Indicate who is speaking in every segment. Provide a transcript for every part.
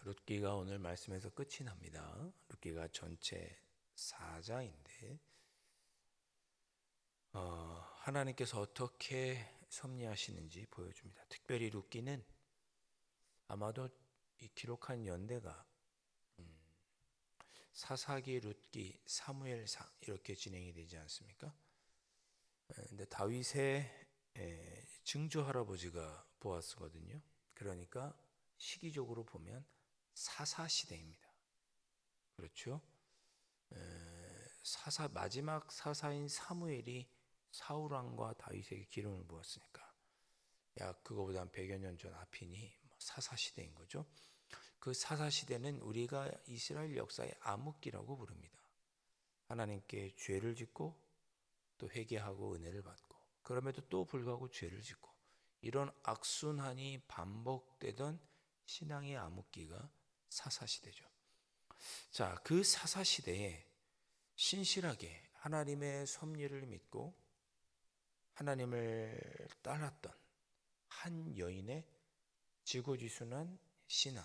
Speaker 1: 룻기가 오늘 말씀에서 끝이 납니다. 룻기가 전체 4장인데 하나님께서 어떻게 섭리하시는지 보여줍니다. 특별히 룻기는 아마도 이 기록한 연대가 사사기, 룻기, 사무엘상 이렇게 진행이 되지 않습니까? 근데 다윗의 증조 할아버지가 보아스거든요. 그러니까 시기적으로 보면 사사 시대입니다. 그렇죠? 마지막 사사인 사무엘이 사울 왕과 다윗에게 기름을 부었으니까 약 그거보다 한 100여 년 전 앞이니 사사 시대인 거죠. 그 사사 시대는 우리가 이스라엘 역사의 암흑기라고 부릅니다. 하나님께 죄를 짓고 또 회개하고 은혜를 받고 그럼에도 또 불구하고 죄를 짓고 이런 악순환이 반복되던 신앙의 암흑기가 사사 시대죠. 자, 그 사사 시대에 신실하게 하나님의 섭리를 믿고 하나님을 따랐던 한 여인의 지고지순한 신앙,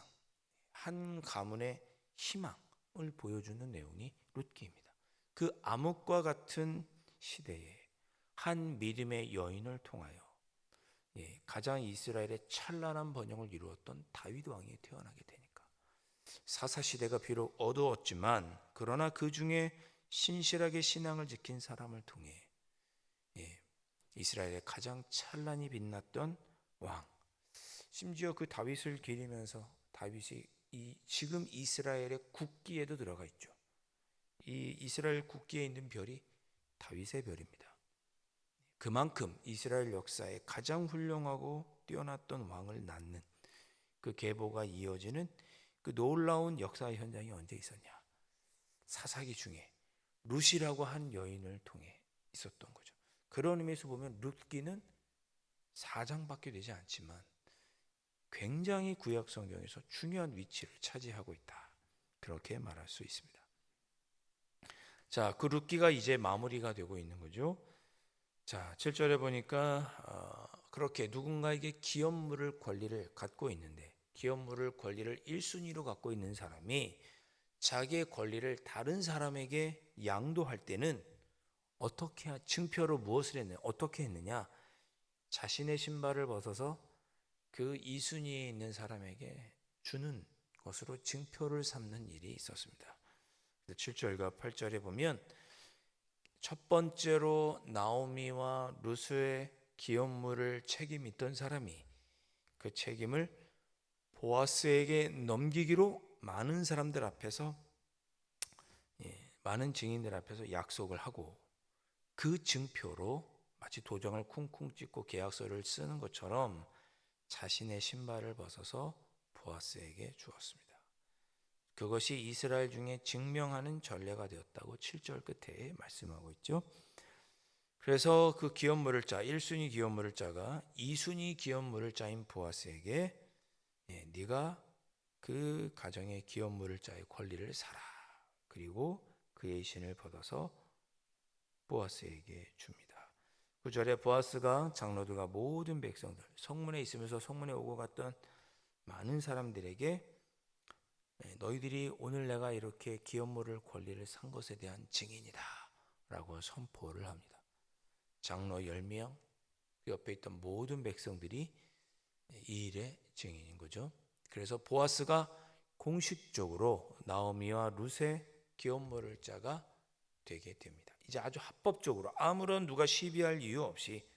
Speaker 1: 한 가문의 희망을 보여주는 내용이 룻기입니다. 그 암흑과 같은 시대에 한 믿음의 여인을 통하여 가장 이스라엘의 찬란한 번영을 이루었던 다윗 왕이 태어나게 되니까 사사 시대가 비록 어두웠지만 그러나 그 중에 신실하게 신앙을 지킨 사람을 통해 이스라엘의 가장 찬란히 빛났던 왕, 심지어 그 다윗을 기리면서 다윗이 지금 이스라엘의 국기에도 들어가 있죠. 이 이스라엘 국기에 있는 별이 다윗의 별입니다. 그만큼 이스라엘 역사에 가장 훌륭하고 뛰어났던 왕을 낳는 그 계보가 이어지는 그 놀라운 역사의 현장이 언제 있었냐? 사사기 중에 룻이라고 한 여인을 통해 있었던 거죠. 그런 의미에서 보면 룻기는 4장밖에 되지 않지만 굉장히 구약 성경에서 중요한 위치를 차지하고 있다. 그렇게 말할 수 있습니다. 자, 그 룻기가 이제 마무리가 되고 있는 거죠. 자, 7절에 보니까 그렇게 누군가에게 기업 물을 권리를 갖고 있는데 기업 물을 권리를 1순위로 갖고 있는 사람이 자기의 권리를 다른 사람에게 양도할 때는 어떻게 증표로 무엇을 했느냐? 어떻게 했느냐? 자신의 신발을 벗어서 그 2순위에 있는 사람에게 주는 것으로 증표를 삼는 일이 있었습니다. 7절과 8절에 보면 첫 번째로 나오미와 룻의 기업물을 책임있던 사람이 그 책임을 보아스에게 넘기기로 많은 사람들 앞에서 많은 증인들 앞에서 약속을 하고 그 증표로 마치 도장을 쿵쿵 찍고 계약서를 쓰는 것처럼 자신의 신발을 벗어서 보아스에게 주었습니다. 그것이 이스라엘 중에 증명하는 전례가 되었다고 7절 끝에 말씀하고 있죠. 그래서 그 기업물을 자 1순위 기업물을 자가 2순위 기업물을 자인 보아스에게 네가 그 가정의 기업물을 자의 권리를 사라. 그리고 그의 신을 벗어서 보아스에게 줍니다. 9절에 보아스가 장로들과 모든 백성들 성문에 있으면서 성문에 오고 갔던 많은 사람들에게 너희들이 오늘 내가 이렇게 기업물을 권리를 산 것에 대한 증인이다 라고 선포를 합니다. 장로 10명 그 옆에 있던 모든 백성들이 이 일의 증인인 거죠. 그래서 보아스가 공식적으로 나오미와 룻의 기업물을 자가 되게 됩니다. 이제 아주 합법적으로 아무런 누가 시비할 이유 없이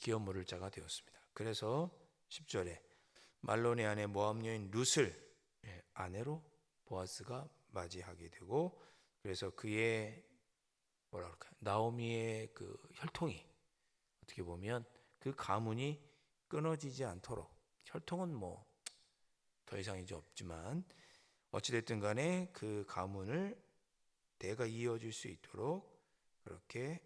Speaker 1: 기업물을 자가 되었습니다. 그래서 10절에 말론의 아내 모압 여인 룻을 아내로 보아스가 맞이하게 되고 그래서 그의 나오미의 그 혈통이 어떻게 보면 그 가문이 끊어지지 않도록 혈통은 뭐 더 이상 이제 없지만 어찌됐든 간에 그 가문을 대가 이어질 수 있도록 그렇게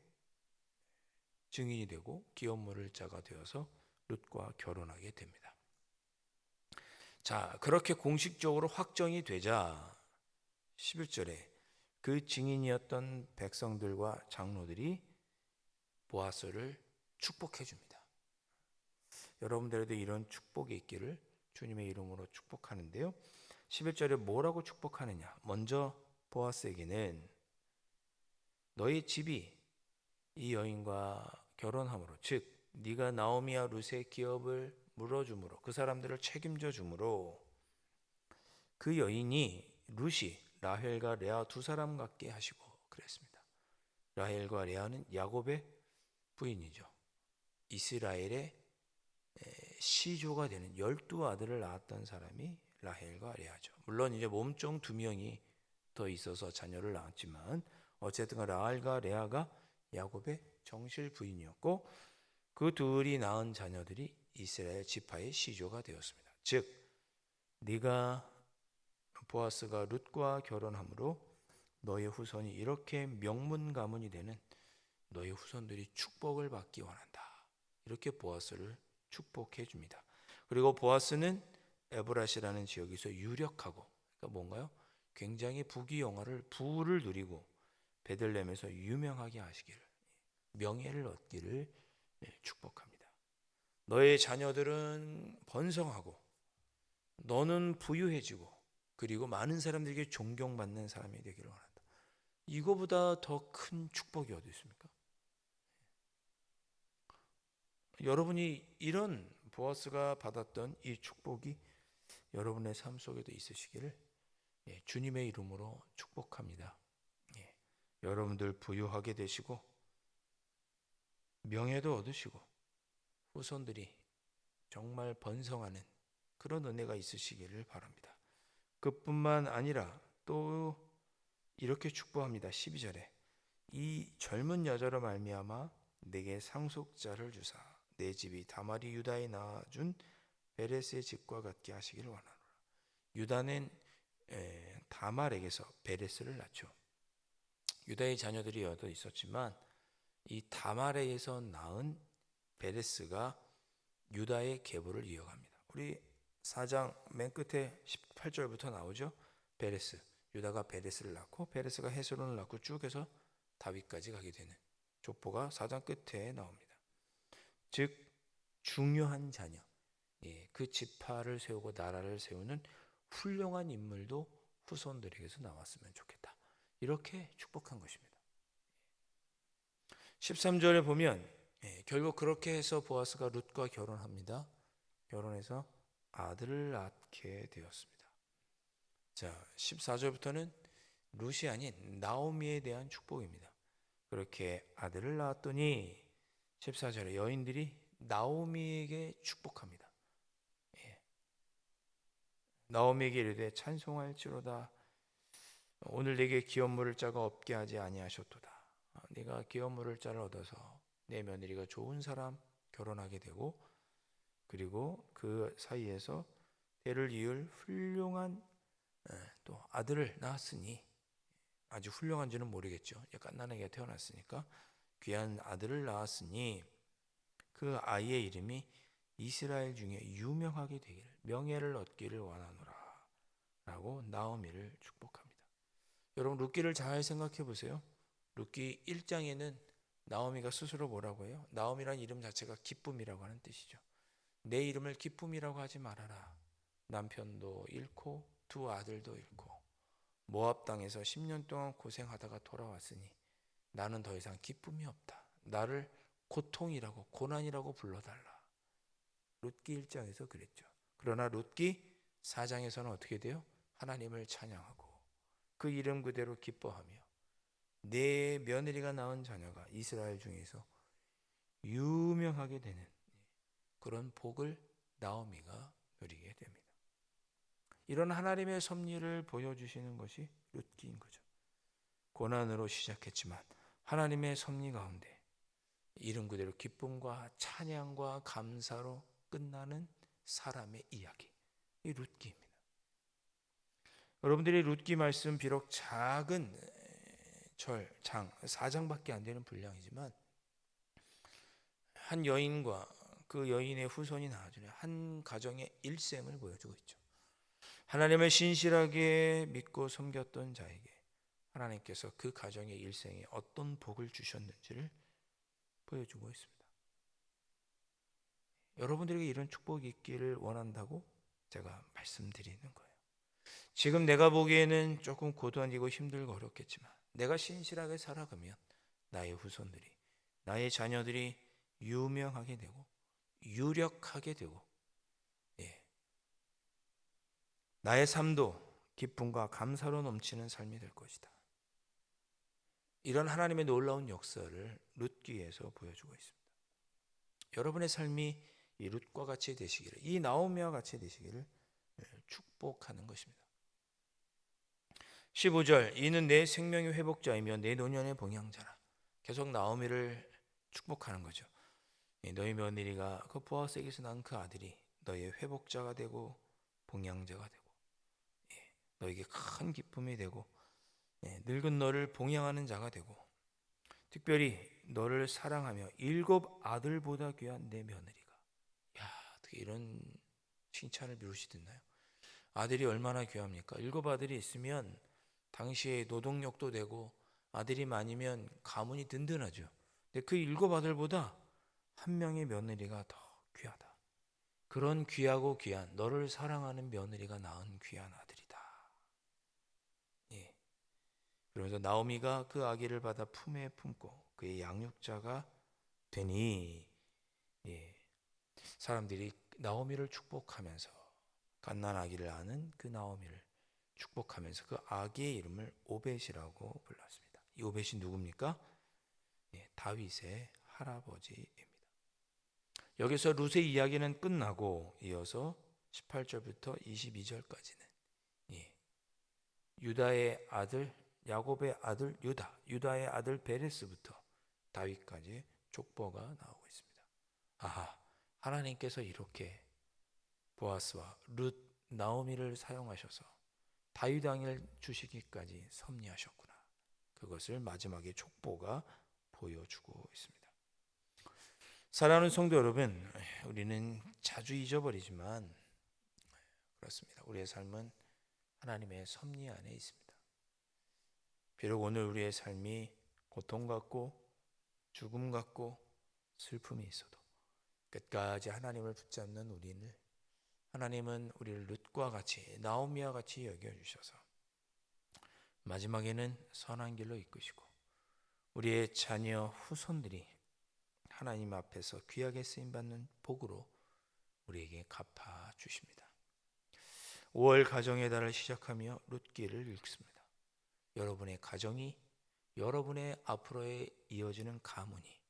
Speaker 1: 증인이 되고 기업물을 자가 되어서 룻과 결혼하게 됩니다. 자, 그렇게 공식적으로 확정이 되자 11절에 그 증인이었던 백성들과 장로들이 보아스를 축복해 줍니다. 여러분들에도 이런 축복이 있기를 주님의 이름으로 축복하는데요. 11절에 뭐라고 축복하느냐? 먼저 보아스에게는 너의 집이 이 여인과 결혼함으로, 즉 네가 나오미와 룻의 기업을 물어줌으로, 그 사람들을 책임져 줌으로 그 여인이 룻이 라헬과 레아 두 사람 같게 하시고 그랬습니다. 라헬과 레아는 야곱의 부인이죠. 이스라엘의 시조가 되는 12아들을 낳았던 사람이 라헬과 레아죠. 물론 이제 몸종 2명이 더 있어서 자녀를 낳았지만 어쨌든 라헬과 레아가 야곱의 정실 부인이었고 그 둘이 낳은 자녀들이 이스라엘 지파의 시조가 되었습니다. 즉 네가 보아스가 룻과 결혼함으로 너의 후손이 이렇게 명문 가문이 되는 너의 후손들이 축복을 받기 원한다. 이렇게 보아스를 축복해 줍니다. 그리고 보아스는 에브라시라는 지역에서 유력하고, 그러니까 뭔가요? 굉장히 부를 누리고 베들레헴에서 유명하게 하시기를, 명예를 얻기를 축복합니다. 너의 자녀들은 번성하고 너는 부유해지고 그리고 많은 사람들에게 존경받는 사람이 되기를 원한다. 이거보다 더 큰 축복이 어디 있습니까? 여러분이 이런 보아스가 받았던 이 축복이 여러분의 삶 속에도 있으시기를 주님의 이름으로 축복합니다. 여러분들 부유하게 되시고 명예도 얻으시고 후손들이 정말 번성하는 그런 은혜가 있으시기를 바랍니다. 그뿐만 아니라 또 이렇게 축복합니다. 12절에 이 젊은 여자로 말미암아 내게 상속자를 주사 내 집이 다말이 유다에 낳아준 베레스의 집과 같게 하시기를 원하노라. 유다는 다말에게서 베레스를 낳죠. 유다의 자녀들이 여러 있었지만 이 다말에게서 낳은 베레스가 유다의 계보를 이어갑니다. 우리 4장 맨 끝에 18절부터 나오죠. 베레스, 유다가 베레스를 낳고 베레스가 헤스론을 낳고 쭉 해서 다윗까지 가게 되는 족보가 4장 끝에 나옵니다. 즉 중요한 자녀, 그 지파를 세우고 나라를 세우는 훌륭한 인물도 후손들에게서 나왔으면 좋겠다. 이렇게 축복한 것입니다. 13절에 보면 결국 그렇게 해서 보아스가 룻과 결혼합니다. 결혼해서 아들을 낳게 되었습니다. 자, 14절부터는 룻이 아닌 나오미에 대한 축복입니다. 그렇게 아들을 낳았더니 14절에 여인들이 나오미에게 축복합니다. 나오미에게 이르되 찬송할지로다. 오늘 내게 기업 물을 자가 없게 하지 아니하셨도다. 네가 기업 물을 자를 얻어서 내 며느리가 좋은 사람 결혼하게 되고 그리고 그 사이에서 대를 이을 훌륭한 또 아들을 낳았으니, 아주 훌륭한지는 모르겠죠. 갓난아기가 태어났으니까 귀한 아들을 낳았으니 그 아이의 이름이 이스라엘 중에 유명하게 되기를, 명예를 얻기를 원하노라 라고 나오미를 축복합니다. 여러분 룻기를 잘 생각해 보세요. 룻기 1장에는 나오미가 스스로 뭐라고 해요? 나오미란 이름 자체가 기쁨이라고 하는 뜻이죠. 내 이름을 기쁨이라고 하지 말아라. 남편도 잃고 두 아들도 잃고 모압 땅에서 10년 동안 고생하다가 돌아왔으니 나는 더 이상 기쁨이 없다. 나를 고통이라고 고난이라고 불러달라. 룻기 1장에서 그랬죠. 그러나 룻기 4장에서는 어떻게 돼요? 하나님을 찬양하고 그 이름 그대로 기뻐하며 내 며느리가 낳은 자녀가 이스라엘 중에서 유명하게 되는 그런 복을 나오미가 누리게 됩니다. 이런 하나님의 섭리를 보여주시는 것이 룻기인 거죠. 고난으로 시작했지만 하나님의 섭리 가운데 이름 그대로 기쁨과 찬양과 감사로 끝나는 사람의 이야기, 이 룻기입니다. 여러분들이 룻기 말씀 비록 작은 장 4장밖에 안 되는 분량이지만 한 여인과 그 여인의 후손이 나와주는 한 가정의 일생을 보여주고 있죠. 하나님을 신실하게 믿고 섬겼던 자에게 하나님께서 그 가정의 일생에 어떤 복을 주셨는지를 보여주고 있습니다. 여러분들에게 이런 축복이 있기를 원한다고 제가 말씀드리는 거예요. 지금 내가 보기에는 조금 고단이고 힘들고 어렵겠지만 내가 신실하게 살아가면 나의 후손들이, 나의 자녀들이 유명하게 되고 유력하게 되고, 예, 나의 삶도 기쁨과 감사로 넘치는 삶이 될 것이다. 이런 하나님의 놀라운 역사를 룻기에서 보여주고 있습니다. 여러분의 삶이 이 룻과 같이 되시기를, 이 나오미와 같이 되시기를 축복하는 것입니다. 15절, 이는 내 생명의 회복자이며 내 노년의 봉양자라. 계속 나오미를 축복하는 거죠. 너희 며느리가 그 보아스에게서 난 그 아들이 너의 회복자가 되고 봉양자가 되고, 너에게 큰 기쁨이 되고, 늙은 너를 봉양하는 자가 되고, 특별히 너를 사랑하며 7 아들보다 귀한 내 며느리가. 야, 어떻게 이런 칭찬을 미루시 듣나요? 아들이 얼마나 귀합니까? 7 아들이 있으면 당시에 노동력도 되고 아들이 많으면 가문이 든든하죠. 근데 그 7 아들보다 한 명의 며느리가 더 귀하다. 그런 귀하고 귀한 너를 사랑하는 며느리가 낳은 귀한 아들이다. 예. 그러면서 나오미가 그 아기를 받아 품에 품고 그의 양육자가 되니, 예, 사람들이 나오미를 축복하면서 갓난 아기를 낳은 그 나오미를 축복하면서 그 아기의 이름을 오벳이라고 불렀습니다. 이 오벳이 누굽니까? 예, 다윗의 할아버지입니다. 여기서 룻의 이야기는 끝나고 이어서 18절부터 22절까지는 유다의 아들 야곱의 아들 유다의 아들 베레스부터 다윗까지 족보가 나오고 있습니다. 아하, 하나님께서 이렇게 보아스와 룻, 나오미를 사용하셔서 다윗 왕을 주시기까지 섭리하셨구나. 그것을 마지막에 족보가 보여주고 있습니다. 사랑하는 성도 여러분, 우리는 자주 잊어버리지만 그렇습니다. 우리의 삶은 하나님의 섭리 안에 있습니다. 비록 오늘 우리의 삶이 고통 같고 죽음 같고 슬픔이 있어도 끝까지 하나님을 붙잡는 우리를, 하나님은 우리를 룻과 같이 나오미와 같이 여겨주셔서 마지막에는 선한 길로 이끄시고 우리의 자녀 후손들이 하나님 앞에서 귀하게 쓰임받는 복으로 우리에게 갚아주십니다. 5월 가정의 달을 시작하며 룻기를 읽습니다. 여러분의 가정이, 여러분의 앞으로의 이어지는 가문이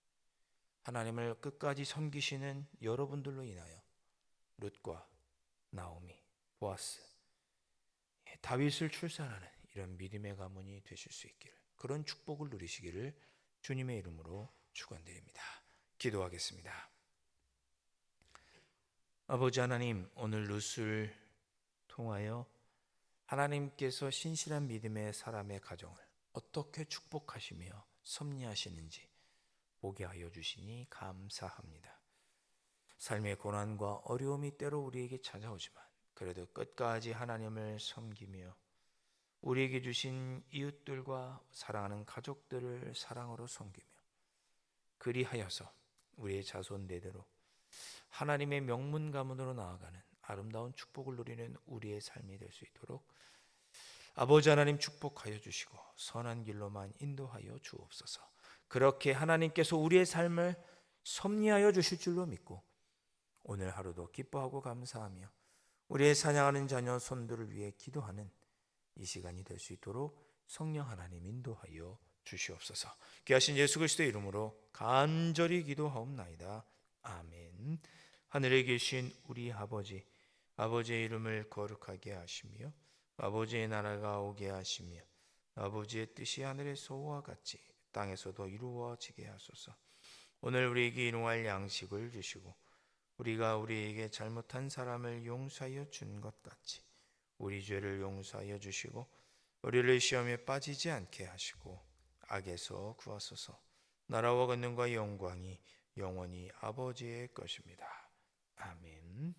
Speaker 1: 하나님을 끝까지 섬기시는 여러분들로 인하여 룻과 나오미, 보아스, 다윗을 출산하는 이런 믿음의 가문이 되실 수 있기를, 그런 축복을 누리시기를 주님의 이름으로 축원드립니다. 기도하겠습니다. 아버지 하나님, 오늘 룻을 통하여 하나님께서 신실한 믿음의 사람의 가정을 어떻게 축복하시며 섭리하시는지 보게 하여 주시니 감사합니다. 삶의 고난과 어려움이 때로 우리에게 찾아오지만 그래도 끝까지 하나님을 섬기며 우리에게 주신 이웃들과 사랑하는 가족들을 사랑으로 섬기며 그리하여서 우리의 자손대대로 하나님의 명문 가문으로 나아가는 아름다운 축복을 누리는 우리의 삶이 될 수 있도록 아버지 하나님 축복하여 주시고 선한 길로만 인도하여 주옵소서. 그렇게 하나님께서 우리의 삶을 섭리하여 주실 줄로 믿고 오늘 하루도 기뻐하고 감사하며 우리의 사랑하는 자녀 손들을 위해 기도하는 이 시간이 될 수 있도록 성령 하나님 인도하여 주시옵소서. 귀하신 예수 그리스도의 이름으로 간절히 기도하옵나이다. 아멘. 하늘에 계신 우리 아버지, 아버지의 이름을 거룩하게 하시며 아버지의 나라가 오게 하시며 아버지의 뜻이 하늘에서와 같이 땅에서도 이루어지게 하소서. 오늘 우리에게 일용할 양식을 주시고 우리가 우리에게 잘못한 사람을 용서하여 준 것 같이 우리 죄를 용서하여 주시고 우리를 시험에 빠지지 않게 하시고 악에서 구하소서. 나라와 권능과 영광이 영원히 아버지의 것입니다. 아멘.